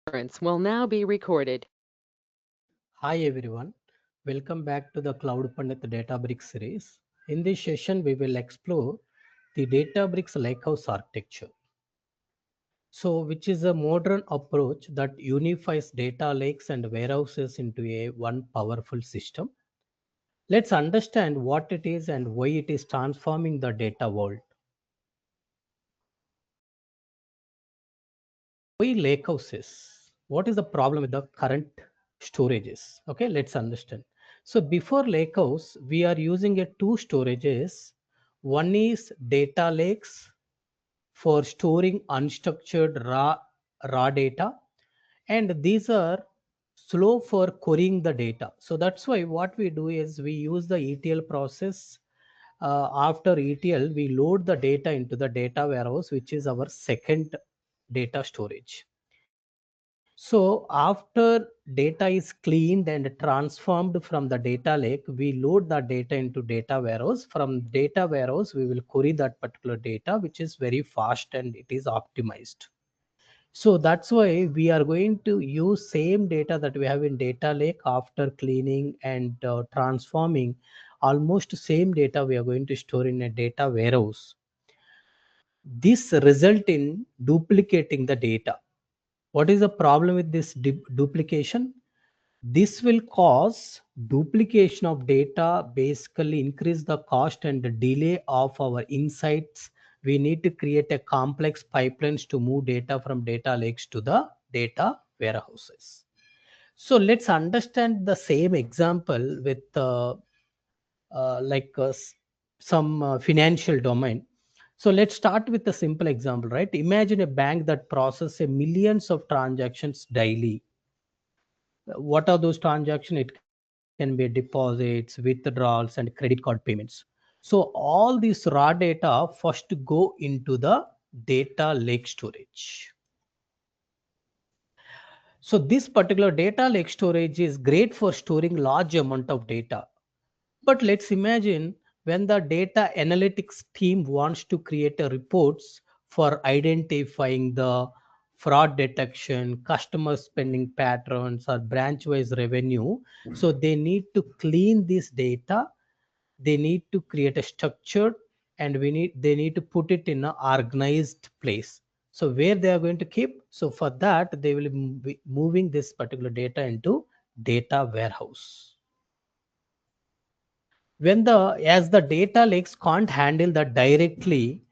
conference will now be recorded. Hi everyone, welcome back to the CloudPandith Databricks series. In this session, we will explore the Databricks Lakehouse Architecture. So, which is a modern approach that unifies data lakes and warehouses into a one powerful system. Let's understand what it is and why it is transforming the data world. Why lakehouses? What is the problem with the current storages? Okay, let's understand. So before lakehouse, we are using a two storages. One is data lakes for storing unstructured raw data, and these are slow for querying the data. So that's why what we do is we use the ETL process. After ETL, we load the data into the data warehouse, which is our second data storage. So after data is cleaned and transformed from the data lake, we load that data into data warehouse. From data warehouse, we will query that particular data, which is very fast and it is optimized. So that's why we are going to use same data that we have in data lake after cleaning and transforming. Almost same data we are going to store in a data warehouse. This result in duplicating the data. What is the problem with this duplication? This will cause duplication of data, basically increase the cost and the delay of our insights. We need to create a complex pipelines to move data from data lakes to the data warehouses. So let's understand the same example with like some financial domain. So let's start with a simple example, right? Imagine a bank that processes millions of transactions daily. What are those transactions? It can be deposits, withdrawals, and credit card payments. So all these raw data first go into the data lake storage. So this particular data lake storage is great for storing large amount of data. But let's imagine when the data analytics team wants to create a reports for identifying the fraud detection, customer spending patterns, or branch wise revenue. So they need to clean this data. They need to create a structure, and they need to put it in an organized place. So where they are going to keep? So for that, they will be moving this particular data into data warehouse. When the as the data lakes can't handle that directly,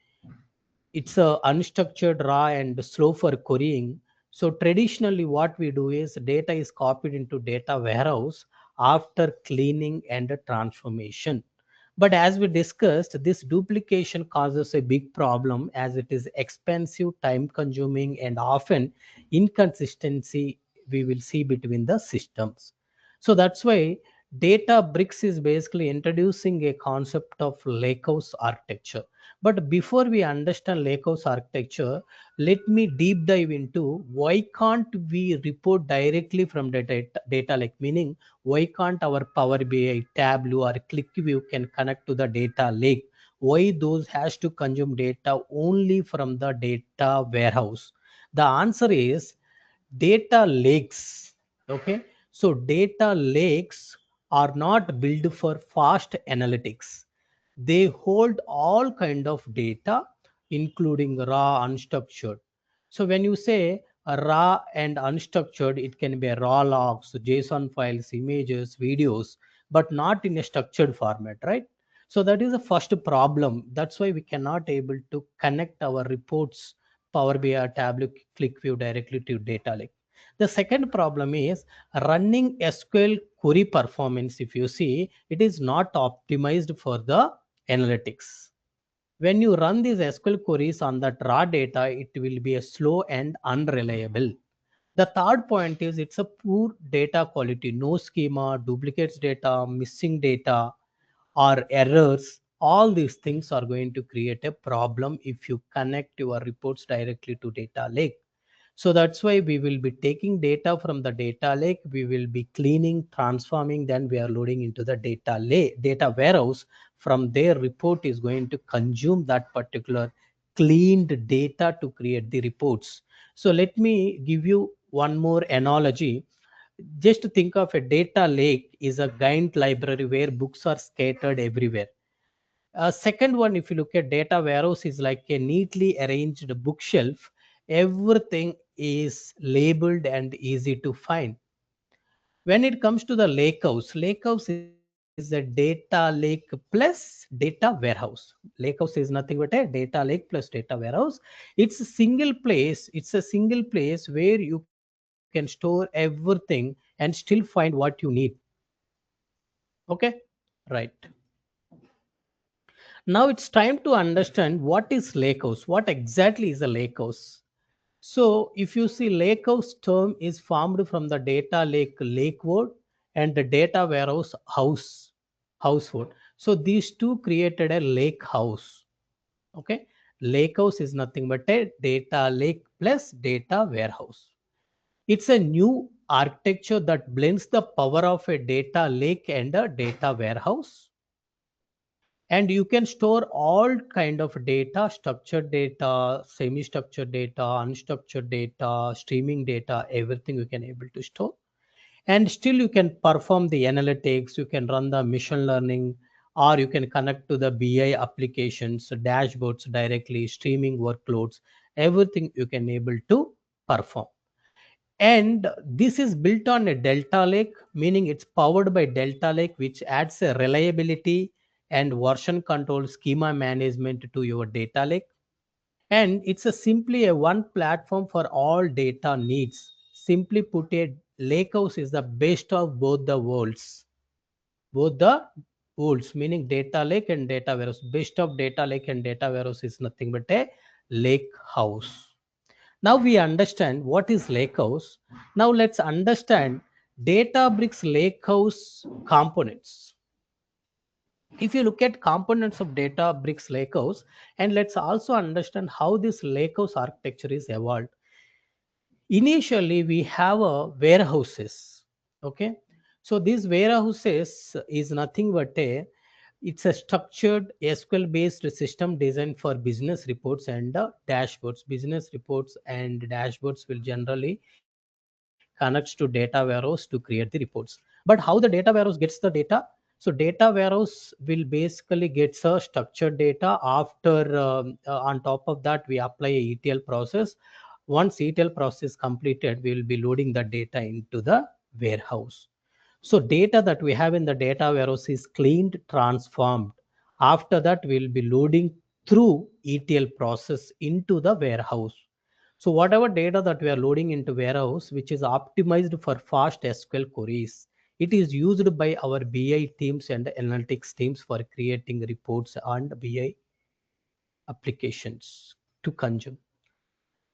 it's a unstructured raw and slow for querying. So traditionally what we do is data is copied into data warehouse after cleaning and transformation. But as we discussed, this duplication causes a big problem as it is expensive, time consuming, and often inconsistency we will see between the systems. So that's why Databricks is basically introducing a concept of lakehouse architecture. But before we understand lakehouse architecture, let me deep dive into why can't we report directly from data lake, meaning why can't our Power BI, Tableau, or ClickView can connect to the data lake? Why those has to consume data only from the data warehouse? The answer is data lakes. Okay, so data lakes are not built for fast analytics. They hold all kind of data, including raw, unstructured. So when you say a raw and unstructured, it can be raw logs, JSON files, images, videos, but not in a structured format, right? So that is the first problem. That's why we cannot able to connect our reports, Power BI, Tableau, ClickView directly to data lake. The second problem is running SQL query performance. If you see, it is not optimized for the analytics. When you run these SQL queries on that raw data, it will be a slow and unreliable. The third point is it's a poor data quality, no schema, duplicates data, missing data, or errors. All these things are going to create a problem if you connect your reports directly to data lake. So that's why we will be taking data from the data lake, we will be cleaning, transforming, then we are loading into the data lake, data warehouse. From there, report is going to consume that particular cleaned data to create the reports. So let me give you one more analogy. Just think of a data lake is a giant library where books are scattered everywhere. Second one, if you look at data warehouse, is like a neatly arranged bookshelf. Everything is labeled and easy to find. When it comes to the lakehouse is a data lake plus data warehouse. Lakehouse is nothing but a data lake plus data warehouse. It's a single place where you can store everything and still find what you need. Okay, right. Now it's time to understand what is lakehouse. What exactly is a lakehouse? So if you see, lakehouse term is formed from the data lake word, and the data warehouse house word. So these two created a lake house. Okay, lakehouse is nothing but a data lake plus data warehouse. It's a new architecture that blends the power of a data lake and a data warehouse. And you can store all kind of data, structured data, semi structured data, unstructured data, streaming data, everything you can able to store. And still you can perform the analytics, you can run the machine learning, or you can connect to the BI applications, dashboards directly, streaming workloads, everything you can able to perform. And this is built on a delta lake, meaning it's powered by delta lake, which adds a reliability and version control schema management to your data lake. And it's a simply a one platform for all data needs. Simply put, a lakehouse is the best of both the worlds. Both the worlds, meaning data lake and data warehouse. Best of data lake and data warehouse is nothing but a lake house. Now we understand what is Lakehouse. Now let's understand Databricks Lakehouse components. If you look at components of Databricks Lakehouse, and let's also understand how this Lakehouse architecture is evolved. Initially, we have a warehouses. Okay, so these warehouses is nothing but it's a structured SQL based system designed for business reports and dashboards. Business reports and dashboards will generally connect to data warehouse to create the reports. But how the data warehouse gets the data? So data warehouse will basically gets a structured data. After on top of that, we apply a ETL process. Once ETL process completed, we will be loading the data into the warehouse. So data that we have in the data warehouse is cleaned, transformed. After that, we'll be loading through ETL process into the warehouse. So whatever data that we are loading into warehouse, which is optimized for fast SQL queries, it is used by our BI teams and analytics teams for creating reports and BI applications to consume.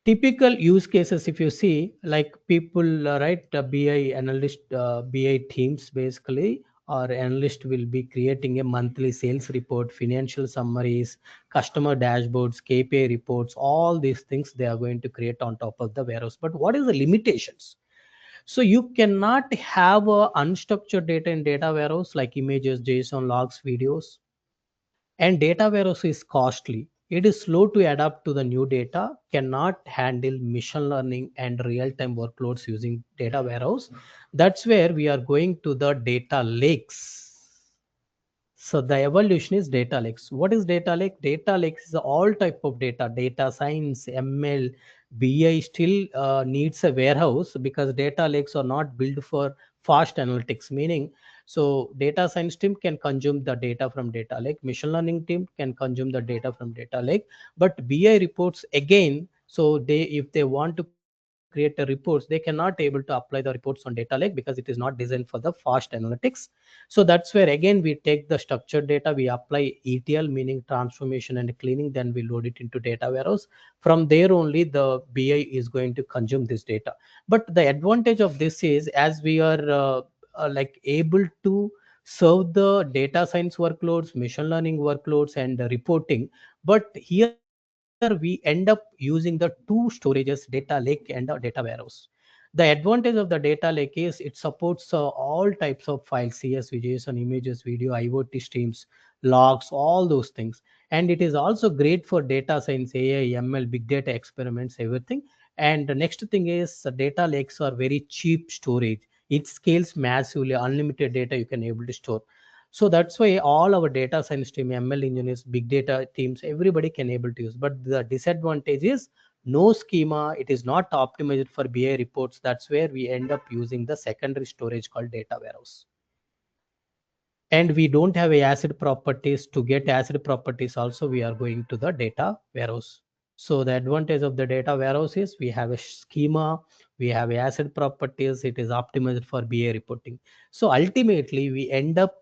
Typical use cases, if you see, like people BI analyst, BI teams basically, or analyst will be creating a monthly sales report, financial summaries, customer dashboards, KPI reports, all these things they are going to create on top of the warehouse. But what is the limitations? So you cannot have unstructured data in data warehouse like images, JSON, logs, videos. And data warehouse is costly. It is slow to adapt to the new data, cannot handle machine learning and real-time workloads using data warehouse. That's where we are going to the data lakes. So the evolution is data lakes. What is data lake? Data lakes is all type of data, data science, ML, BI still needs a warehouse because data lakes are not built for fast analytics. Meaning, so data science team can consume the data from data lake, machine learning team can consume the data from data lake, but BI reports again. So they, if they want to create the reports, they cannot able to apply the reports on data lake because it is not designed for the fast analytics. So that's where again we take the structured data, we apply ETL, meaning transformation and cleaning, then we load it into data warehouse. From there only the BI is going to consume this data. But the advantage of this is, as we are like able to serve the data science workloads, machine learning workloads, and reporting. But here we end up using the two storages, data lake and data warehouse. The advantage of the data lake is it supports all types of files, CSV, JSON, images, video, IoT streams, logs, all those things. And it is also great for data science, AI, ML, big data experiments, everything. And the next thing is data lakes are very cheap storage. It scales massively, unlimited data you can able to store. So that's why all our data science team, ML engineers, big data teams, everybody can able to use. But the disadvantage is no schema. It is not optimized for BI reports. That's where we end up using the secondary storage called data warehouse. And we don't have a acid properties. To get acid properties also, we are going to the data warehouse. So the advantage of the data warehouse is we have a schema, we have acid properties, it is optimized for BA reporting. So ultimately we end up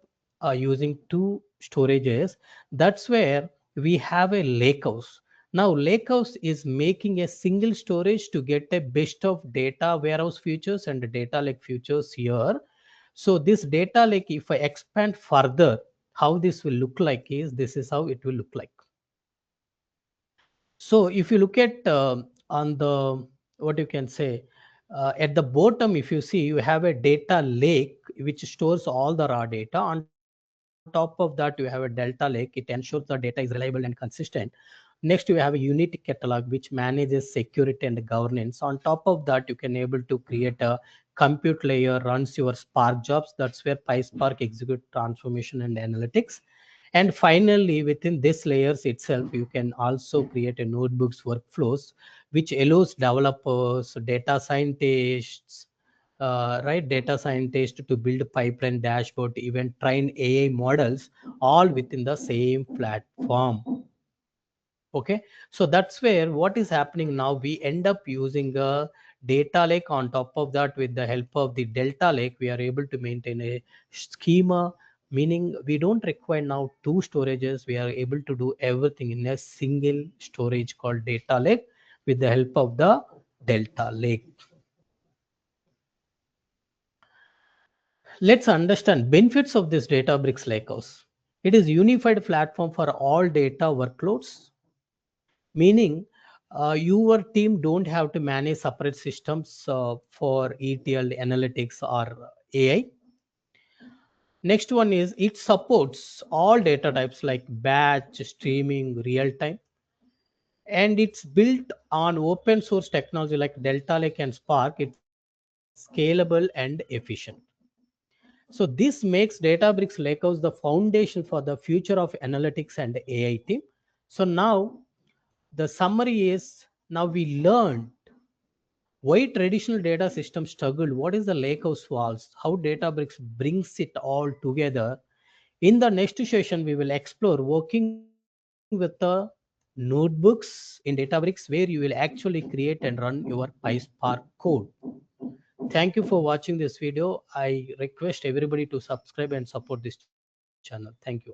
using two storages. That's where we have a lakehouse. Now lakehouse is making a single storage to get a best of data warehouse features and data lake features here. So this data lake, if I expand further, how this will look like is, this is how it will look like. So if you look at on the, what you can say, at the bottom, if you see, you have a data lake which stores all the raw data. On top of that, you have a delta lake. It ensures the data is reliable and consistent. Next, you have a unity catalog which manages security and governance. On top of that, you can able to create a compute layer, runs your Spark jobs. That's where PySpark execute transformation and analytics. And finally, within this layers itself, you can also create a notebooks workflows, which allows developers, data scientists, right, data scientists to build pipeline dashboard, even train AI models, all within the same platform. Okay, so that's where what is happening now. We end up using a data lake. On top of that, with the help of the delta lake, we are able to maintain a schema, meaning we don't require now two storages. We are able to do everything in a single storage called data lake with the help of the delta lake. Let's understand benefits of this Databricks Lakehouse. It is unified platform for all data workloads, meaning your team don't have to manage separate systems for ETL, analytics, or AI. Next one is it supports all data types like batch, streaming, real time, and it's built on open source technology like Delta Lake and Spark. It's scalable and efficient. So this makes Databricks Lakehouse the foundation for the future of analytics and AI team. So now the summary is, now we learned why traditional data systems struggled, what is the lakehouse walls, how Databricks brings it all together. In the next session, we will explore working with the notebooks in Databricks, where you will actually create and run your PySpark code. Thank you for watching this video. I request everybody to subscribe and support this channel. Thank you.